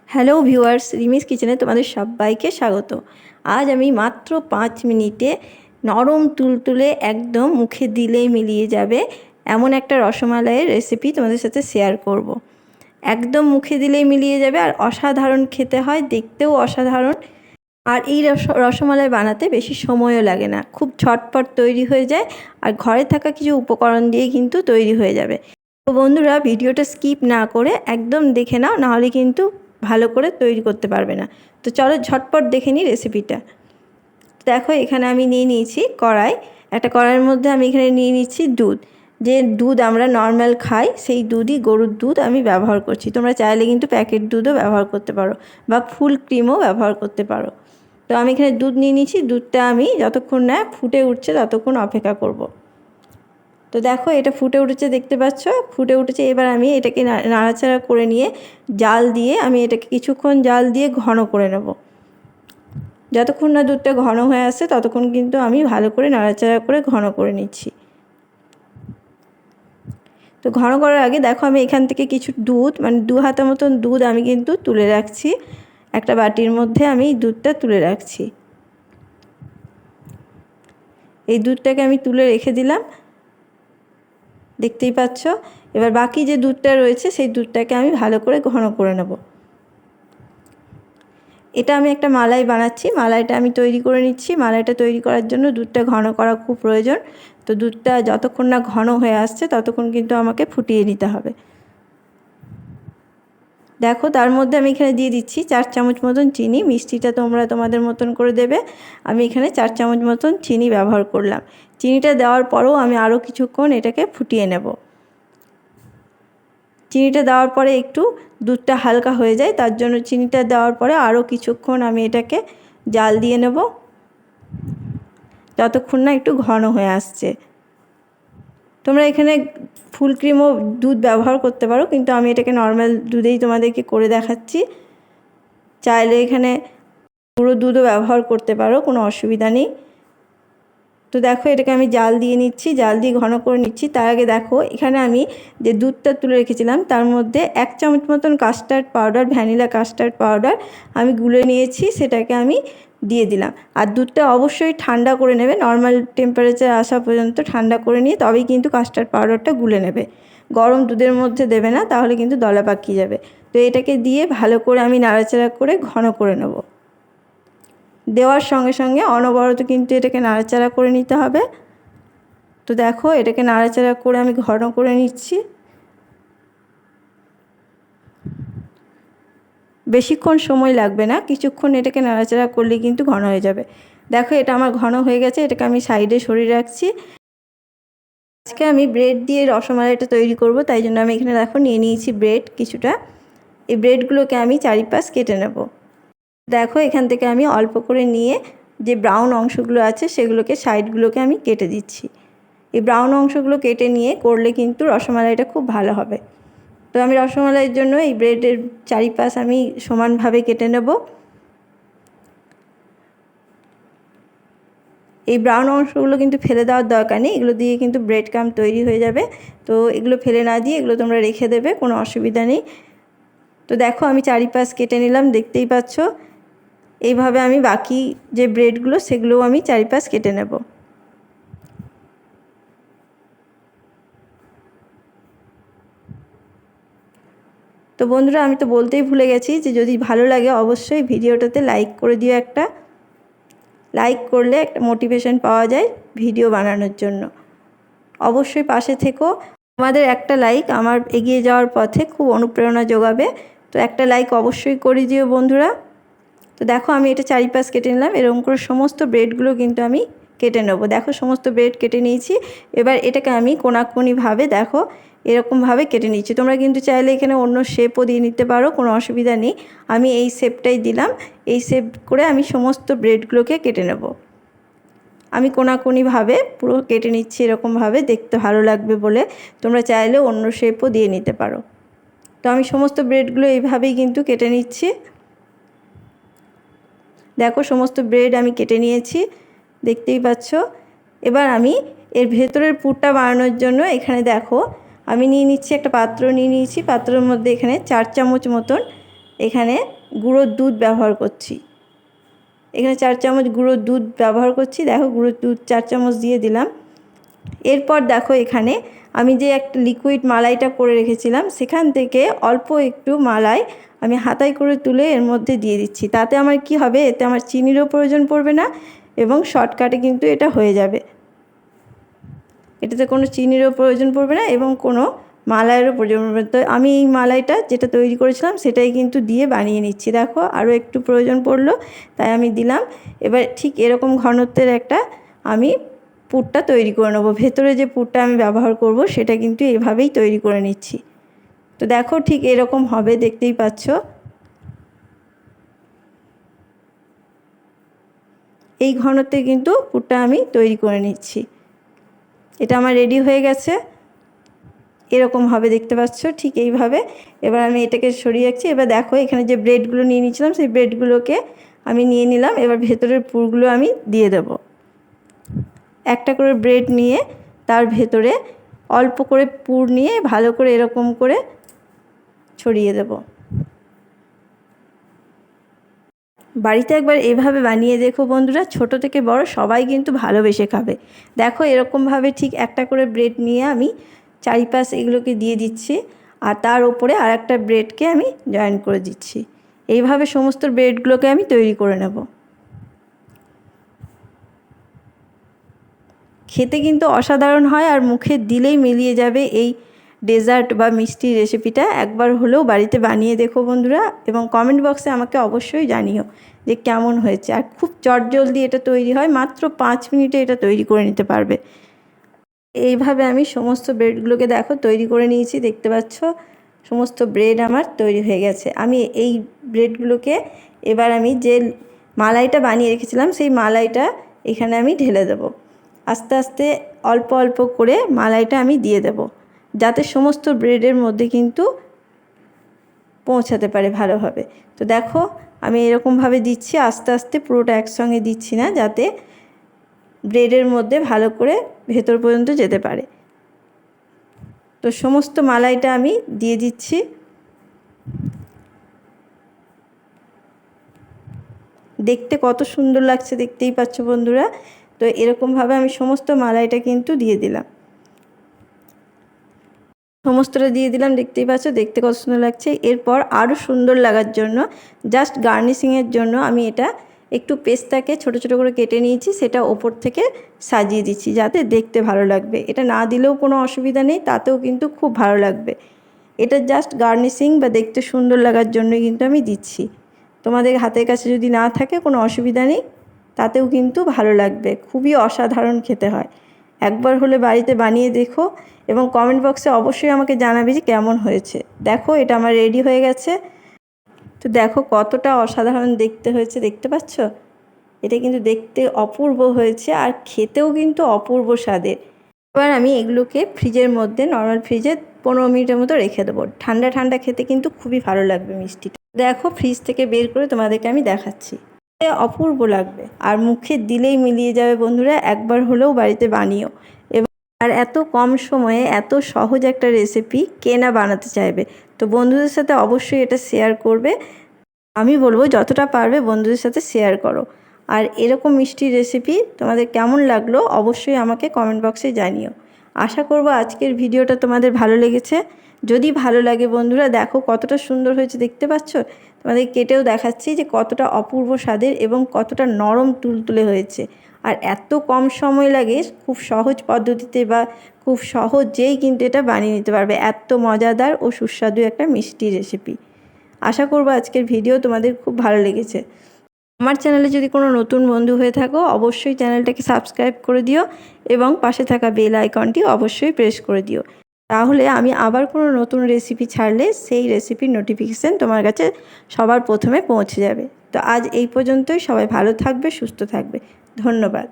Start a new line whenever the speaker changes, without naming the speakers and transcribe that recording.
Hello viewers, রিমিস কিচেনে তোমাদের সবাইকে স্বাগত। আজ আমি মাত্র 5 মিনিটে নরম তুলতুলে একদম মুখে দিলেই মিলিয়ে যাবে এমন একটা রসমালাইয়ের রেসিপি তোমাদের সাথে শেয়ার করব। একদম মুখে দিলেই মিলিয়ে যাবে আর অসাধারণ খেতে হয়, দেখতেও অসাধারণ। আর এই রসমালাই বানাতে বেশি সময়ও লাগে না, খুব ঝটপট তৈরি হয়ে যায় আর ঘরে থাকা কিছু উপকরণ দিয়ে কিন্তু তৈরি হয়ে যাবে। তো বন্ধুরা, ভিডিওটা স্কিপ না করে একদম দেখে নাও, নাহলে কিন্তু ভালো করে তৈরি করতে পারবে না। তো চলো ঝটপট দেখে নিই রেসিপিটা। দেখো, এখানে আমি নিয়ে নিয়েছি কড়াই। একটা কড়াইয়ের মধ্যে আমি এখানে নিয়ে নিচ্ছি দুধ। যে দুধ আমরা নর্মাল খাই সেই দুধই, গরুর দুধ আমি ব্যবহার করছি। তোমরা চাইলে কিন্তু প্যাকেট দুধও ব্যবহার করতে পারো বা ফুল ক্রিমও ব্যবহার করতে পারো। তো আমি এখানে দুধ নিয়ে নিচ্ছি। দুধটা আমি যতক্ষণ না ফুটে উঠছে ততক্ষণ অপেক্ষা করব। তো দেখো, এটা ফুটে উঠেছে, দেখতে পাচ্ছ ফুটে উঠেছে। এবার আমি এটাকে নাড়াচাড়া করে নিয়ে জাল দিয়ে আমি এটাকে কিছুক্ষণ জাল দিয়ে ঘন করে নেব। যতক্ষণ না দুধটা ঘন হয়ে আসে ততক্ষণ কিন্তু আমি ভালো করে নাড়াচাড়া করে ঘন করে নিচ্ছি। তো ঘন করার আগে দেখো, আমি এখান থেকে কিছু দুধ, মানে 2 হাতা মতন দুধ আমি কিন্তু তুলে রাখছি। একটা বাটির মধ্যে আমি দুধটা তুলে রাখছি। এই দুধটাকে আমি তুলে রেখে দিলাম, দেখতেই পাচ্ছ। এবার বাকি যে দুধটা রয়েছে সেই দুধটাকে আমি ভালো করে ঘন করে নেব। এটা আমি একটা মালাই বানাচ্ছি, মালাইটা আমি তৈরি করে নিচ্ছি। মালাইটা তৈরি করার জন্য দুধটা ঘন করা খুব প্রয়োজন। তো দুধটা যতক্ষণ না ঘন হয়ে আসছে ততক্ষণ কিন্তু আমাকে ফুটিয়ে নিতে হবে। দেখো, তার মধ্যে আমি এখানে দিয়ে দিচ্ছি 4 চামচ মতন চিনি। মিষ্টিটা তোমরা তোমাদের মতন করে দেবে। আমি এখানে 4 চামচ মতন চিনি ব্যবহার করলাম। চিনিটা দেওয়ার পরেও আমি আরও কিছুক্ষণ এটাকে ফুটিয়ে নেব। চিনিটা দেওয়ার পরে একটু দুধটা হালকা হয়ে যায়, তার জন্য চিনিটা দেওয়ার পরে আরও কিছুক্ষণ আমি এটাকে জাল দিয়ে নেব, যতক্ষণ না একটু ঘন হয়ে আসছে। তোমরা এখানে ফুল ক্রিমও দুধ ব্যবহার করতে পারো, কিন্তু আমি এটাকে নর্মাল দুধেই তোমাদেরকে করে দেখাচ্ছি। চাইলে এখানে গুঁড়ো দুধও ব্যবহার করতে পারো, কোনো অসুবিধা নেই। তো দেখো, এটাকে আমি জাল দিয়ে নিচ্ছি, জাল দিয়ে ঘন করে নিচ্ছি। তার আগে দেখো, এখানে আমি যে দুধটা তুলে রেখেছিলাম তার মধ্যে 1 চামচ মতন custard powder, vanilla custard powder আমি গুলে নিয়েছি, সেটাকে আমি দিয়ে দিলাম। আর দুধটা অবশ্যই ঠান্ডা করে নেবে, নর্মাল টেম্পারেচার আসা পর্যন্ত ঠান্ডা করে নিয়ে তবেই কিন্তু কাস্টার্ড পাউডারটা গুলে নেবে। গরম দুধের মধ্যে দেবে না, তাহলে কিন্তু দলা পাকিয়ে যাবে। তো এটাকে দিয়ে ভালো করে আমি নাড়াচাড়া করে ঘন করে নেব। দেওয়ার সঙ্গে সঙ্গে অনবরত কিন্তু এটাকে নাড়াচাড়া করে নিতে হবে। তো দেখো, এটাকে নাড়াচাড়া করে আমি ঘন করে নিচ্ছি। বেশিক্ষণ সময় লাগবে না, কিছুক্ষণ এটাকে নাড়াচাড়া করলে কিন্তু ঘন হয়ে যাবে। দেখো, এটা আমার ঘন হয়ে গেছে, এটাকে আমি সাইডে সরিয়ে রাখছি। আজকে আমি ব্রেড দিয়ে রসমালাইটা তৈরি করব, তাই জন্য আমি এখানে দেখো নিয়ে নিয়েছি ব্রেড কিছুটা। এই ব্রেডগুলোকে আমি চারিপাশ কেটে নেব। দেখো, এখান থেকে আমি অল্প করে নিয়ে যে ব্রাউন অংশগুলো আছে সেগুলোকে, সাইডগুলোকে আমি কেটে দিচ্ছি। এই ব্রাউন অংশগুলো কেটে নিয়ে করলে কিন্তু রসমালাইটা খুব ভালো হবে। তো আমি রসমালাইয়ের জন্য এই ব্রেডের চারিপাশ আমি সমানভাবে কেটে নেব। এই ব্রাউন অংশগুলো কিন্তু ফেলে দেওয়ার দরকার নেই, এগুলো দিয়ে কিন্তু ব্রেড ক্রাম তৈরি হয়ে যাবে। তো এগুলো ফেলে না দিয়ে এগুলো তোমরা রেখে দেবে, কোনো অসুবিধা নেই। তো দেখো, আমি চারিপাশ কেটে নিলাম, দেখতেই পাচ্ছ। এইভাবে আমি বাকি যে ব্রেডগুলো সেগুলোও আমি চারিপাশ কেটে নেব। তো বন্ধুরা, আমি তো বলতেই ভুলে গেছি যে যদি ভালো লাগে অবশ্যই ভিডিওটাতে লাইক করে দিও। একটা লাইক করলে একটা মোটিভেশন পাওয়া যায় ভিডিও বানানোর জন্য। অবশ্যই পাশে থেকো, তোমাদের একটা লাইক আমার এগিয়ে যাওয়ার পথে খুব অনুপ্রেরণা যোগাবে। তো একটা লাইক অবশ্যই করে দিও বন্ধুরা। তো দেখো, আমি এটা চারিপাশ কেটে নিলাম। এরকম করে সমস্ত ব্রেডগুলো কিন্তু আমি কেটে নেব। দেখো, সমস্ত ব্রেড কেটে নিয়েছি। এবার এটাকে আমি কোনাকুনিভাবে দেখো এরকমভাবে কেটে নিচ্ছি। তোমরা কিন্তু চাইলে এখানে অন্য শেপও দিয়ে নিতে পারো, কোনো অসুবিধা নেই। আমি এই শেপটাই দিলাম। এই শেপ করে আমি সমস্ত ব্রেডগুলোকে কেটে নেব। আমি কোনাকুনিভাবে পুরো কেটে নিচ্ছি, এরকমভাবে দেখতে ভালো লাগবে বলে। তোমরা চাইলে অন্য শেপও দিয়ে নিতে পারো। তো আমি সমস্ত ব্রেডগুলো এইভাবেই কিন্তু কেটে নিচ্ছি। দেখো, সমস্ত ব্রেড আমি কেটে নিয়েছি, দেখতেই পাচ্ছ। এবার আমি এর ভেতরের পুরটা বানানোর জন্য এখানে দেখো আমি নিয়ে নিচ্ছি, একটা পাত্র নিয়ে নিয়েছি। পাত্রের মধ্যে এখানে 4 চামচ মতন এখানে গুঁড়ো দুধ ব্যবহার করছি। এখানে 4 চামচ গুঁড়ো দুধ ব্যবহার করছি। দেখো গুঁড়ো দুধ 4 চামচ দিয়ে দিলাম। এরপর দেখো এখানে আমি যে একটা লিকুইড মালাইটা করে রেখেছিলাম সেখান থেকে অল্প একটু মালাই আমি হাতায় করে তুলে এর মধ্যে দিয়ে দিচ্ছি। তাতে আমার কি হবে, এতে আমার চিনিরও প্রয়োজন পড়বে না এবং শর্টকাটে কিন্তু এটা হয়ে যাবে। এটাতে কোনো চিনিরও প্রয়োজন পড়বে না এবং কোনো মালাইয়েরও প্রয়োজন পড়বে না। তো আমি এই মালাইটা যেটা তৈরি করেছিলাম সেটাই কিন্তু দিয়ে বানিয়ে নিচ্ছি। দেখো আরও একটু প্রয়োজন পড়লো তাই আমি দিলাম। এবার ঠিক এরকম ঘনত্বের একটা আমি পুরটা তৈরি করে নেবো। ভেতরে যে পুরটা আমি ব্যবহার করব সেটা কিন্তু এভাবেই তৈরি করে নিচ্ছি। তো দেখো ঠিক এরকম হবে, দেখতেই পাচ্ছ। এই ঘনত্বে কিন্তু পুরটা আমি তৈরি করে নিচ্ছি। এটা আমার রেডি হয়ে গেছে, এরকম হবে দেখতে পাচ্ছ ঠিক এইভাবে। এবার আমি এটাকে সরিয়ে রাখছি। এবার দেখো এখানে যে ব্রেডগুলো নিয়ে নিয়েছিলাম সেই ব্রেডগুলোকে আমি নিয়ে নিলাম। এবার ভেতরের পুরগুলো আমি দিয়ে দেব। একটা করে ব্রেড নিয়ে তার ভেতরে অল্প করে পুর নিয়ে ভালো করে এরকম করে ছড়িয়ে দেব। বাড়িতে একবার এভাবে বানিয়ে দেখো বন্ধুরা, ছোট থেকে বড় সবাই কিন্তু ভালোবেসে খাবে। দেখো এরকমভাবে ঠিক একটা করে ব্রেড নিয়ে আমি চারিপাশ এগুলোকে দিয়ে দিচ্ছি আর তার উপরে আর একটা ব্রেডকে আমি জয়েন করে দিচ্ছি। এইভাবে সমস্ত ব্রেডগুলোকে আমি তৈরি করে নেব। খেতে কিন্তু অসাধারণ হয় আর মুখে দিলেই মিলিয়ে যাবে এই ডেজার্ট বা মিষ্টি রেসিপিটা। একবার হলেও বাড়িতে বানিয়ে দেখো বন্ধুরা এবং কমেন্ট বক্সে আমাকে অবশ্যই জানিও যে কেমন হয়েছে। আর খুব চটজলদি এটা তৈরি হয়, মাত্র 5 মিনিটে এটা তৈরি করে নিতে পারবে। এইভাবে আমি সমস্ত ব্রেডগুলোকে দেখো তৈরি করে নিয়েছি, দেখতে পাচ্ছ সমস্ত ব্রেড আমার তৈরি হয়ে গেছে। আমি এই ব্রেডগুলোকে এবার আমি যে মালাইটা বানিয়ে রেখেছিলাম সেই মালাইটা এখানে আমি ঢেলে দেব। আস্তে আস্তে অল্প অল্প করে মালাইটা আমি দিয়ে দেব যাতে সমস্ত ব্রেডের মধ্যে কিন্তু পৌঁছাতে পারে ভালোভাবে। তো দেখো আমি এরকমভাবে দিচ্ছি, আস্তে আস্তে পুরোটা একসঙ্গে দিচ্ছি না, যাতে ব্রেডের মধ্যে ভালো করে ভেতর পর্যন্ত যেতে পারে। তো সমস্ত মালাইটা আমি দিয়ে দিচ্ছি। দেখতে কত সুন্দর লাগছে দেখতেই পাচ্ছ বন্ধুরা। তো এরকমভাবে আমি সমস্ত মালাইটা কিন্তু দিয়ে দিলাম, সমস্তটা দিয়ে দিলাম, দেখতেই পাচ্ছ দেখতে কত সুন্দর লাগছে। এরপর আরও সুন্দর লাগার জন্য জাস্ট গার্নিশিংয়ের জন্য আমি এটা একটু পেস্তাকে ছোট ছোট করে কেটে নিয়েছি, সেটা ওপর থেকে সাজিয়ে দিচ্ছি যাতে দেখতে ভালো লাগবে। এটা না দিলেও কোনো অসুবিধা নেই, তাতেও কিন্তু খুব ভালো লাগবে। এটা জাস্ট গার্নিশিং বা দেখতে সুন্দর লাগার জন্যই কিন্তু আমি দিচ্ছি। তোমাদের হাতের কাছে যদি না থাকে কোনো অসুবিধা নেই, তাতেও কিন্তু ভালো লাগবে। খুবই অসাধারণ খেতে হয়। একবার হলে বাড়িতে বানিয়ে দেখো এবং কমেন্ট বক্সে অবশ্যই আমাকে জানাবে যে কেমন হয়েছে। দেখো এটা আমার রেডি হয়ে গেছে। তো দেখো কতটা অসাধারণ দেখতে হয়েছে, দেখতে পাচ্ছ? এটা কিন্তু দেখতে অপূর্ব হয়েছে আর খেতেও কিন্তু অপূর্ব স্বাদের। এবার আমি এগুলোকে ফ্রিজের মধ্যে নর্মাল ফ্রিজে 15 মিনিটের মতো রেখে দেবো। ঠান্ডা ঠান্ডা খেতে কিন্তু খুবই ভালো লাগবে মিষ্টিটা। দেখো ফ্রিজ থেকে বের করে তোমাদেরকে আমি দেখাচ্ছি, অপূর্ব লাগবে আর মুখে দিলেই মিলিয়ে যাবে বন্ধুরা। একবার হলেও বাড়িতে বানিও। আর এত কম সময়ে এত সহজ একটা রেসিপি কে না বানাতে চাইবে। তো বন্ধুদের সাথে অবশ্যই এটা শেয়ার করবে। আমি বলবো যতটা পারবে বন্ধুদের সাথে শেয়ার করো। আর এরকম মিষ্টি রেসিপি তোমাদের কেমন লাগলো অবশ্যই আমাকে কমেন্ট বক্সে জানিও। আশা করব আজকের ভিডিওটা তোমাদের ভালো লেগেছে। যদি ভালো লাগে বন্ধুরা দেখো কতটা সুন্দর হয়েছে, দেখতে পাচ্ছ? তোমাদের কেটেও দেখাচ্ছি যে কতটা অপূর্ব স্বাদের এবং কতটা নরম তুলতুলে হয়েছে। আর এত কম সময় লাগে, খুব সহজ পদ্ধতিতে বা খুব সহজেই কিন্তু এটা বানিয়ে নিতে পারবে। এত মজাদার ও সুস্বাদু একটা মিষ্টি রেসিপি। আশা করব আজকের ভিডিও তোমাদের খুব ভালো লেগেছে। আমার চ্যানেলে যদি কোনো নতুন বন্ধু হয়ে থাকো অবশ্যই চ্যানেলটাকে সাবস্ক্রাইব করে দিও এবং পাশে থাকা বেল আইকনটি অবশ্যই প্রেস করে দিও। তাহলে আমি আবার কোনো নতুন রেসিপি ছাড়লে সেই রেসিপির নোটিফিকেশান তোমার কাছে সবার প্রথমে পৌঁছে যাবে। তো আজ এই পর্যন্তই। সবাই ভালো থাকবে, সুস্থ থাকবে। ধন্যবাদ।